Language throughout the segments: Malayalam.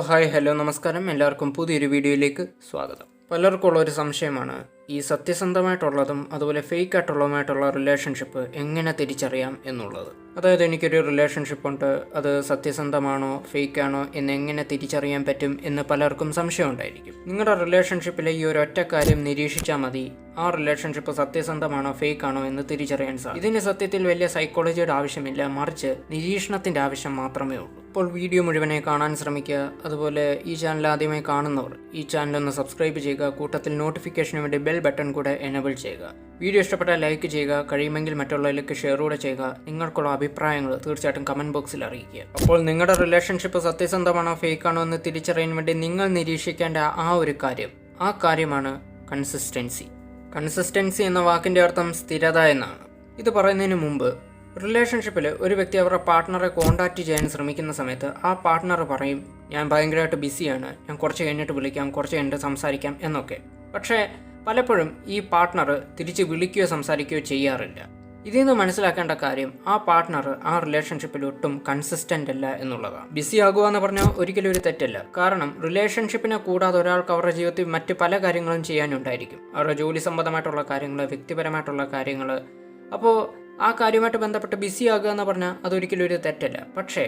ഹായ് ഹലോ നമസ്കാരം, എല്ലാവർക്കും പുതിയൊരു വീഡിയോയിലേക്ക് സ്വാഗതം. പലർക്കും ഉള്ളൊരു സംശയമാണ് ഈ സത്യസന്ധമായിട്ടുള്ളതും അതുപോലെ ഫേക്ക് ആയിട്ടുള്ളതുമായിട്ടുള്ള റിലേഷൻഷിപ്പ് എങ്ങനെ തിരിച്ചറിയാം എന്നുള്ളത്. അതായത് എനിക്കൊരു റിലേഷൻഷിപ്പ് ഉണ്ട്, അത് സത്യസന്ധമാണോ ഫേക്ക് ആണോ എന്നെങ്ങനെ തിരിച്ചറിയാൻ പറ്റും എന്ന് പലർക്കും സംശയം ഉണ്ടായിരിക്കും. നിങ്ങളുടെ റിലേഷൻഷിപ്പിലെ ഈ ഒരു ഒറ്റ കാര്യം നിരീക്ഷിച്ചാൽ മതി ആ റിലേഷൻഷിപ്പ് സത്യസന്ധമാണോ ഫേക്ക് ആണോ എന്ന് തിരിച്ചറിയാൻ സാധിക്കും. ഇതിന് സത്യത്തിൽ വലിയ സൈക്കോളജിയുടെ ആവശ്യമില്ല, മറിച്ച് നിരീക്ഷണത്തിൻ്റെ ആവശ്യം മാത്രമേ ഉള്ളൂ. ഇപ്പോൾ വീഡിയോ മുഴുവനായി കാണാൻ ശ്രമിക്കുക. അതുപോലെ ഈ ചാനൽ ആദ്യമായി കാണുന്നവർ ഈ ചാനൽ ഒന്ന് സബ്സ്ക്രൈബ് ചെയ്യുക, കൂട്ടത്തിൽ നോട്ടിഫിക്കേഷന് വേണ്ടി ബെൽ ബട്ടൺ കൂടെ എനേബിൾ ചെയ്യുക. വീഡിയോ ഇഷ്ടപ്പെട്ടാൽ ലൈക്ക് ചെയ്യുക, കഴിയുമെങ്കിൽ മറ്റുള്ളവരിലേക്ക് ഷെയർ കൂടെ ചെയ്യുക. നിങ്ങൾക്കുള്ള അഭിപ്രായങ്ങൾ തീർച്ചയായിട്ടും കമൻറ്റ് ബോക്സിൽ അറിയിക്കുക. അപ്പോൾ നിങ്ങളുടെ റിലേഷൻഷിപ്പ് സത്യസന്ധമാണോ ഫേക്ക് ആണോ എന്ന് തിരിച്ചറിയാൻ വേണ്ടി നിങ്ങൾ നിരീക്ഷിക്കേണ്ട ആ കാര്യമാണ് കൺസിസ്റ്റൻസി. കൺസിസ്റ്റൻസി എന്ന വാക്കിൻ്റെ അർത്ഥം സ്ഥിരത എന്നാണ്. ഇത് പറയുന്നതിന് മുമ്പ് റിലേഷൻഷിപ്പിൽ ഒരു വ്യക്തി അവരുടെ പാർട്ട്ണറെ കോൺടാക്റ്റ് ചെയ്യാൻ ശ്രമിക്കുന്ന സമയത്ത് ആ പാർട്ട്ണർ പറയും, ഞാൻ ഭയങ്കരമായിട്ട് ബിസിയാണ്, ഞാൻ കുറച്ച് കഴിഞ്ഞിട്ട് വിളിക്കാം, കുറച്ച് കഴിഞ്ഞിട്ട് സംസാരിക്കാം എന്നൊക്കെ. പക്ഷേ പലപ്പോഴും ഈ പാർട്ട്ണർ തിരിച്ച് വിളിക്കുകയോ സംസാരിക്കുകയോ ചെയ്യാറില്ല. ഇതിൽ നിന്ന് മനസ്സിലാക്കേണ്ട കാര്യം ആ പാർട്ട്ണർ ആ റിലേഷൻഷിപ്പിൽ ഒട്ടും കൺസിസ്റ്റൻ്റ് അല്ല എന്നുള്ളതാണ്. ബിസി ആകുക എന്ന് പറഞ്ഞാൽ ഒരിക്കലും ഒരു തെറ്റല്ല. കാരണം റിലേഷൻഷിപ്പിനെ കൂടാതെ ഒരാൾക്ക് അവരുടെ ജീവിതത്തിൽ മറ്റ് പല കാര്യങ്ങളും ചെയ്യാനുണ്ടായിരിക്കും. അവരുടെ ജോലി സംബന്ധമായിട്ടുള്ള കാര്യങ്ങൾ, വ്യക്തിപരമായിട്ടുള്ള കാര്യങ്ങൾ. അപ്പോൾ ആ കാര്യമായിട്ട് ബന്ധപ്പെട്ട് ബിസി ആകുക എന്ന് പറഞ്ഞാൽ അതൊരിക്കലും ഒരു തെറ്റല്ല. പക്ഷേ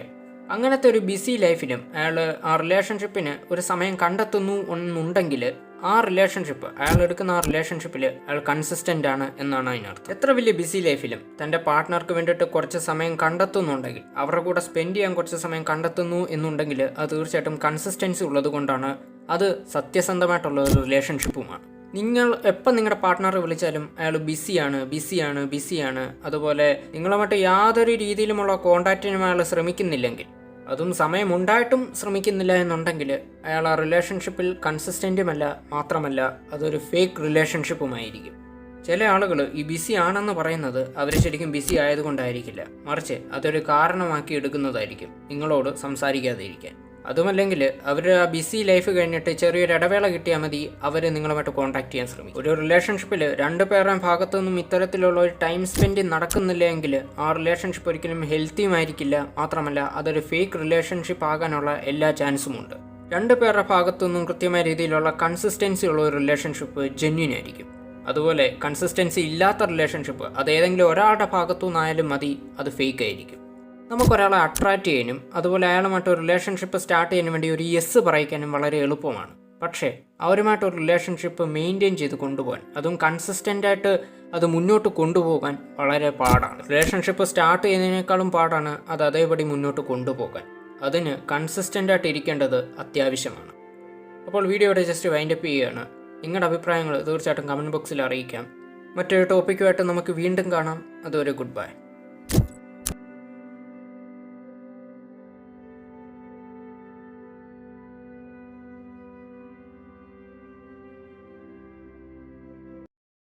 അങ്ങനത്തെ ഒരു ബിസി ലൈഫിലും അയാൾ ആ റിലേഷൻഷിപ്പിന് ഒരു സമയം കണ്ടെത്തുന്നു എന്നുണ്ടെങ്കിൽ അയാൾ എടുക്കുന്ന ആ റിലേഷൻഷിപ്പിൽ അയാൾ കൺസിസ്റ്റൻ്റ് ആണ് എന്നാണ് അതിനർത്ഥം. എത്ര വലിയ ബിസി ലൈഫിലും തൻ്റെ പാർട്ട്ണർക്ക് വേണ്ടിയിട്ട് കുറച്ച് സമയം കണ്ടെത്തുന്നുണ്ടെങ്കിൽ, അവരുടെ കൂടെ സ്പെൻഡ് ചെയ്യാൻ കുറച്ച് സമയം കണ്ടെത്തുന്നു എന്നുണ്ടെങ്കിൽ അത് തീർച്ചയായിട്ടും കൺസിസ്റ്റൻസി ഉള്ളത് കൊണ്ടാണ്. അത് സത്യസന്ധമായിട്ടുള്ള ഒരു റിലേഷൻഷിപ്പുമാണ്. നിങ്ങൾ എപ്പം നിങ്ങളുടെ പാർട്ട്ണറെ വിളിച്ചാലും അയാൾ ബിസിയാണ്, അതുപോലെ നിങ്ങളുമായിട്ട് യാതൊരു രീതിയിലുമുള്ള കോണ്ടാക്റ്റിനും അയാൾ ശ്രമിക്കുന്നില്ലെങ്കിൽ, അതും സമയമുണ്ടായിട്ടും ശ്രമിക്കുന്നില്ല എന്നുണ്ടെങ്കിൽ അയാൾ ആ റിലേഷൻഷിപ്പിൽ കൺസിസ്റ്റൻറ്റുമല്ല, മാത്രമല്ല അതൊരു ഫേക്ക് റിലേഷൻഷിപ്പുമായിരിക്കും. ചില ആളുകൾ ഈ ബിസി ആണെന്ന് പറയുന്നത് അവർ ശരിക്കും ബിസി ആയതുകൊണ്ടായിരിക്കില്ല, മറിച്ച് അതൊരു കാരണമാക്കി എടുക്കുന്നതായിരിക്കും നിങ്ങളോട് സംസാരിക്കാതിരിക്കാൻ. അതുമല്ലെങ്കിൽ അവർ ആ ബിസി ലൈഫ് കഴിഞ്ഞിട്ട് ചെറിയൊരു ഇടവേള കിട്ടിയാൽ മതി അവർ നിങ്ങളുമായിട്ട് കോൺടാക്ട് ചെയ്യാൻ ശ്രമിക്കും. ഒരു റിലേഷൻഷിപ്പിൽ രണ്ടു പേരുടെ ഭാഗത്തു നിന്നും ഇത്തരത്തിലുള്ള ഒരു ടൈം സ്പെൻഡ് നടക്കുന്നില്ല എങ്കിൽ ആ റിലേഷൻഷിപ്പ് ഒരിക്കലും ഹെൽത്തിയും ആയിരിക്കില്ല, മാത്രമല്ല അതൊരു ഫേക്ക് റിലേഷൻഷിപ്പ് ആകാനുള്ള എല്ലാ ചാൻസും ഉണ്ട്. രണ്ടു പേരുടെ ഭാഗത്തു നിന്നും കൃത്യമായ രീതിയിലുള്ള കൺസിസ്റ്റൻസി ഉള്ള ഒരു റിലേഷൻഷിപ്പ് ജെന്യൂൻ ആയിരിക്കും. അതുപോലെ കൺസിസ്റ്റൻസി ഇല്ലാത്ത റിലേഷൻഷിപ്പ് അത് ഏതെങ്കിലും ഒരാളുടെ ഭാഗത്തു നിന്നായാലും മതി, അത് ഫേക്ക് ആയിരിക്കും. നമുക്കൊരാളെ അട്രാക്റ്റ് ചെയ്യാനും അതുപോലെ അയാളുമായിട്ട് ഒരു റിലേഷൻഷിപ്പ് സ്റ്റാർട്ട് ചെയ്യാനും വേണ്ടി ഒരു യെസ് പറയിക്കാനും വളരെ എളുപ്പമാണ്. പക്ഷേ അവരുമായിട്ടൊരു റിലേഷൻഷിപ്പ് മെയിൻറ്റെയിൻ ചെയ്ത് കൊണ്ടുപോകാൻ, അതും കൺസിസ്റ്റൻ്റായിട്ട് അത് മുന്നോട്ട് കൊണ്ടുപോകാൻ വളരെ പാടാണ്. റിലേഷൻഷിപ്പ് സ്റ്റാർട്ട് ചെയ്യുന്നതിനേക്കാളും പാടാണ് അത് അതേപടി മുന്നോട്ട് കൊണ്ടുപോകാൻ. അതിന് കൺസിസ്റ്റൻ്റായിട്ട് ഇരിക്കേണ്ടത് അത്യാവശ്യമാണ്. അപ്പോൾ വീഡിയോയുടെ ജസ്റ്റ് വൈൻഡപ്പ് ചെയ്യുകയാണ്. നിങ്ങളുടെ അഭിപ്രായങ്ങൾ തീർച്ചയായിട്ടും കമൻറ്റ് ബോക്സിൽ അറിയിക്കാം. മറ്റൊരു ടോപ്പിക്കുമായിട്ട് നമുക്ക് വീണ്ടും കാണാം. അതുവരെ ഗുഡ് ബൈ.